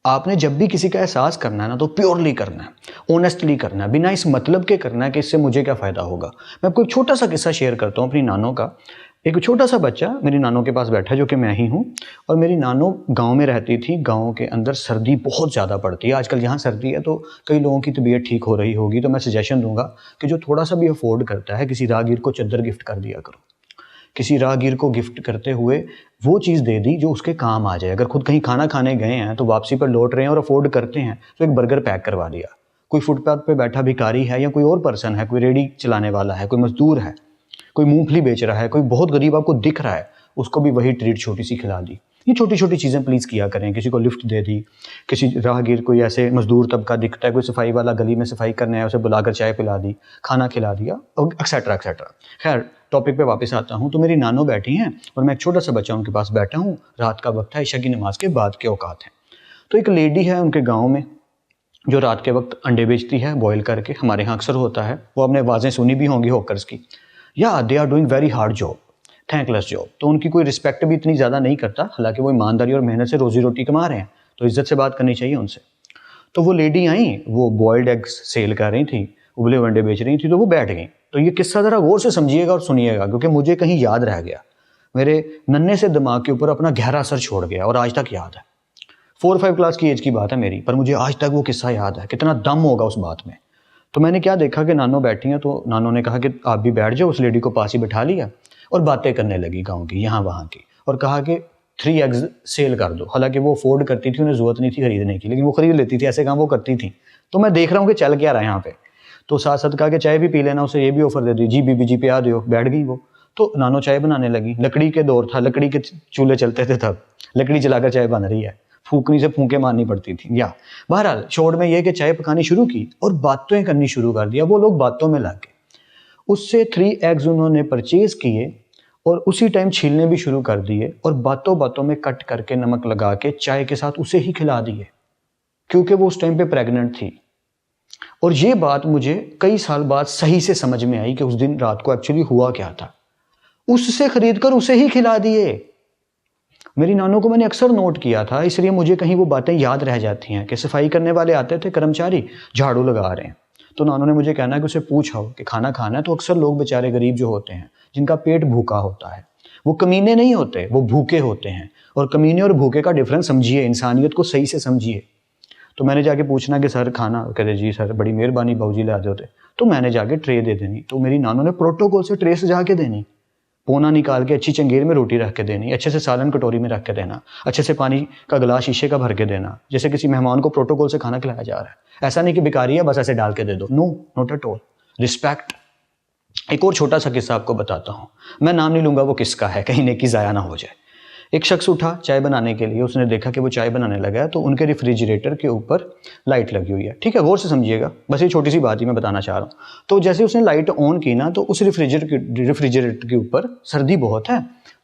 आपने जब भी किसी का एहसास करना है ना तो प्योरली करना है, ऑनेस्टली करना है, बिना इस मतलब के करना है कि इससे मुझे क्या फ़ायदा होगा। मैं आपको एक छोटा सा किस्सा शेयर करता हूँ अपनी नानों का। एक छोटा सा बच्चा मेरी नानों के पास बैठा है जो कि मैं ही हूँ, और मेरी नानों गाँव में रहती थी। गाँव के अंदर सर्दी बहुत ज़्यादा पड़ती है। आजकल यहाँ सर्दी है तो कई लोगों की तबीयत ठीक हो रही होगी, तो मैं सजेशन दूंगा कि जो थोड़ा सा भी अफोर्ड करता है, किसी राहगीर को चद्दर गिफ्ट कर दिया करो। किसी राहगीर को गिफ्ट करते हुए वो चीज़ दे दी जो उसके काम आ जाए। अगर खुद कहीं खाना खाने गए हैं तो वापसी पर लौट रहे हैं और अफोर्ड करते हैं तो एक बर्गर पैक करवा दिया। कोई फुटपाथ पे बैठा भिखारी है या कोई और पर्सन है, कोई रेडी चलाने वाला है, कोई मजदूर है, कोई मूंगफली बेच रहा है, कोई बहुत गरीब आपको दिख रहा है, उसको भी वही ट्रीट छोटी सी खिला दी। ये छोटी छोटी चीज़ें प्लीज़ किया करें। किसी को लिफ्ट दे दी, किसी राहगीर कोई ऐसे मजदूर तबका दिखता है, कोई सफाई वाला गली में सफाई करने आया, उसे बुलाकर चाय पिला दी, खाना खिला दिया, एक्सेट्रा एक्सेट्रा। खैर, टॉपिक पे वापस आता हूँ। तो मेरी नानो बैठी हैं और मैं एक छोटा सा बच्चा उनके पास बैठा हूँ। रात का वक्त है, इशा की नमाज के बाद के औकात हैं। तो एक लेडी है उनके गाँव में जो रात के वक्त अंडे बेचती है बॉयल करके, हमारे यहाँ अक्सर होता है। वो आपने आवाज़ें सुनी भी होंगी हॉकर्स की। या they are doing very hard job, thankless job. तो उनकी कोई रिस्पेक्ट भी इतनी ज़्यादा नहीं करता, हालांकि वो ईमानदारी और मेहनत से रोजी रोटी कमा रहे हैं, तो इज्जत से बात करनी चाहिए उनसे। तो वो लेडी आई, वो बॉयल्ड एग्स सेल कर रही थी, उबले हुए अंडे बेच रही थी, तो वो बैठ गई। तो ये किस्सा ज़रा गौर से समझिएगा और सुनिएगा, क्योंकि मुझे कहीं याद रह गया, मेरे नन्हे से दिमाग के ऊपर अपना गहरा असर छोड़ गया और आज तक याद है। 4-5 क्लास की एज की बात है मेरी, पर मुझे आज तक वो किस्सा याद है। कितना दम होगा उस बात में। तो मैंने क्या देखा कि नानो बैठी हैं, तो नानो ने कहा कि आप भी बैठ जाओ। उस लेडी को पास ही बिठा लिया और बातें करने लगी गाँव की, यहाँ वहाँ की, और कहा कि 3 एग्स सेल कर दो। हालांकि वो अफोर्ड करती थी, उन्हें जरूरत नहीं थी खरीदने की, लेकिन वो खरीद लेती थी। ऐसे काम वो करती थी। तो मैं देख रहा हूँ कि चल क्या रहा है यहाँ पे। तो साथ साथ कहा कि चाय भी पी लेना, उसे ये भी ऑफर दे दी। जी बीबी जी पिया दो। बैठ गई वो। तो नानो चाय बनाने लगी। लकड़ी के दौर था, लकड़ी के चूल्हे चलते थे तब, लकड़ी जलाकर चाय बन रही है, फूकनी से फूंके मारनी पड़ती थी। या बहरहाल शॉर्ट में ये कि चाय पकानी शुरू की और बातें करनी शुरू कर दिया। वो लोग बातों में लग गए। उससे 3 एग्स उन्होंने परचेज किए और उसी टाइम छीलने भी शुरू कर दिए और बातों बातों में कट करके नमक लगा के चाय के साथ उसे ही खिला दिए, क्योंकि वो उस टाइम पे प्रेग्नेंट थी। और ये बात मुझे कई साल बाद सही से समझ में आई कि उस दिन रात को एक्चुअली हुआ क्या था। उससे खरीद कर उसे ही खिला दिए। मेरी नानों को मैंने अक्सर नोट किया था, इसलिए मुझे कहीं वो बातें याद रह जाती हैं कि सफाई करने वाले आते थे, कर्मचारी झाड़ू लगा रहे हैं, तो नानों ने मुझे कहना है कि उसे पूछा हो कि खाना खाना है। तो अक्सर लोग बेचारे गरीब जो होते हैं, जिनका पेट भूखा होता है, वो कमीने नहीं होते, वो भूखे होते हैं। और कमीने और भूखे का डिफरेंस समझिए, इंसानियत को सही से समझिए। तो मैंने जाके पूछना कि सर खाना, कहते जी सर बड़ी मेहरबानी बाबूजी ला दे होते। तो मैंने जाके ट्रे दे देनी। तो मेरी नानों ने प्रोटोकॉल से ट्रे सजा के देनी, पोना निकाल के अच्छी चंगेर में रोटी रख के देनी, अच्छे से सालन कटोरी में रख के देना, अच्छे से पानी का गिलास शीशे का भर के देना, जैसे किसी मेहमान को प्रोटोकॉल से खाना खिलाया जा रहा है। ऐसा नहीं कि भिखारी है बस ऐसे डाल के दे दो। No, not at all. Respect. एक और छोटा सा किस्सा आपको बताता हूँ, मैं नाम नहीं लूंगा वो किसका है, कहीं नेकी ज़ाया ना हो जाए। एक शख्स उठा चाय बनाने के लिए। उसने देखा कि वो चाय बनाने लगा है, तो उनके रेफ्रिजरेटर के ऊपर लाइट लगी हुई है। ठीक है, गौर से समझिएगा, बस ये छोटी सी बात ही मैं बताना चाह रहा हूँ। तो जैसे उसने लाइट ऑन की ना, तो उस रेफ्रिजरेटर के ऊपर सर्दी बहुत है,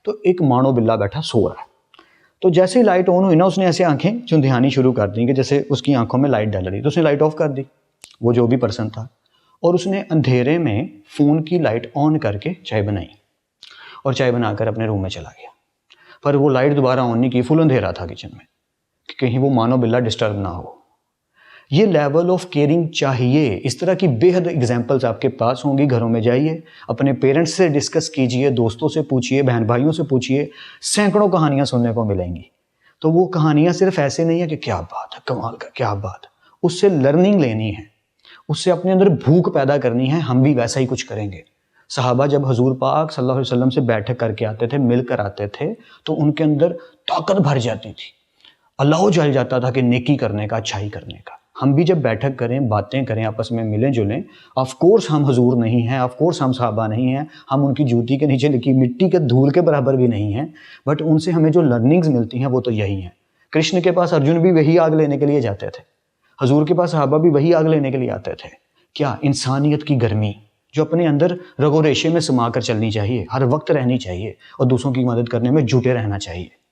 तो एक मानो बिल्ला बैठा सो रहा है। तो जैसे ही लाइट ऑन हुई ना, उसने ऐसे आंखें चुंधियानी शुरू कर दी कि जैसे उसकी आंखों में लाइट डल रही। तो उसने लाइट ऑफ कर दी, वो जो भी पर्सन था, और उसने अंधेरे में फ़ोन की लाइट ऑन करके चाय बनाई और चाय बनाकर अपने रूम में चला गया। पर वो लाइट दोबारा ऑन नहीं की, फुल अंधेरा था किचन में, कि कहीं वो मानो बिल्ला डिस्टर्ब ना हो। ये लेवल ऑफ केयरिंग चाहिए। इस तरह की बेहद एग्जाम्पल्स आपके पास होंगी। घरों में जाइए, अपने पेरेंट्स से डिस्कस कीजिए, दोस्तों से पूछिए, बहन भाइयों से पूछिए, सैकड़ों कहानियां सुनने को मिलेंगी। तो वो कहानियां सिर्फ ऐसे नहीं है कि क्या बात है, कमाल का, क्या बात है। उससे लर्निंग लेनी है, उससे अपने अंदर भूख पैदा करनी है। हम भी वैसा ही कुछ करेंगे। सहाबा जब हजूर पाक सल्लल्लाहु अलैहि वसल्लम से बैठक करके आते थे, मिलकर आते थे, तो उनके अंदर ताकत भर जाती थी, अल्लाह जल जाता था कि नेकी करने का, अच्छाई करने का। हम भी जब बैठक करें, बातें करें, आपस में मिलें जुलें। ऑफ कोर्स हम हजूर नहीं हैं, ऑफ कोर्स हम सहाबा नहीं हैं, हम उनकी जूती के नीचे लिखी मिट्टी के धूल के बराबर भी नहीं हैं, बट उनसे हमें जो लर्निंग्स मिलती हैं वो तो यही हैं। कृष्ण के पास अर्जुन भी वही आग लेने के लिए जाते थे, हजूर के पास सहाबा भी वही आग लेने के लिए आते थे। क्या इंसानियत की गर्मी जो अपने अंदर रगो रेशे में समा कर चलनी चाहिए, हर वक्त रहनी चाहिए, और दूसरों की मदद करने में जुटे रहना चाहिए।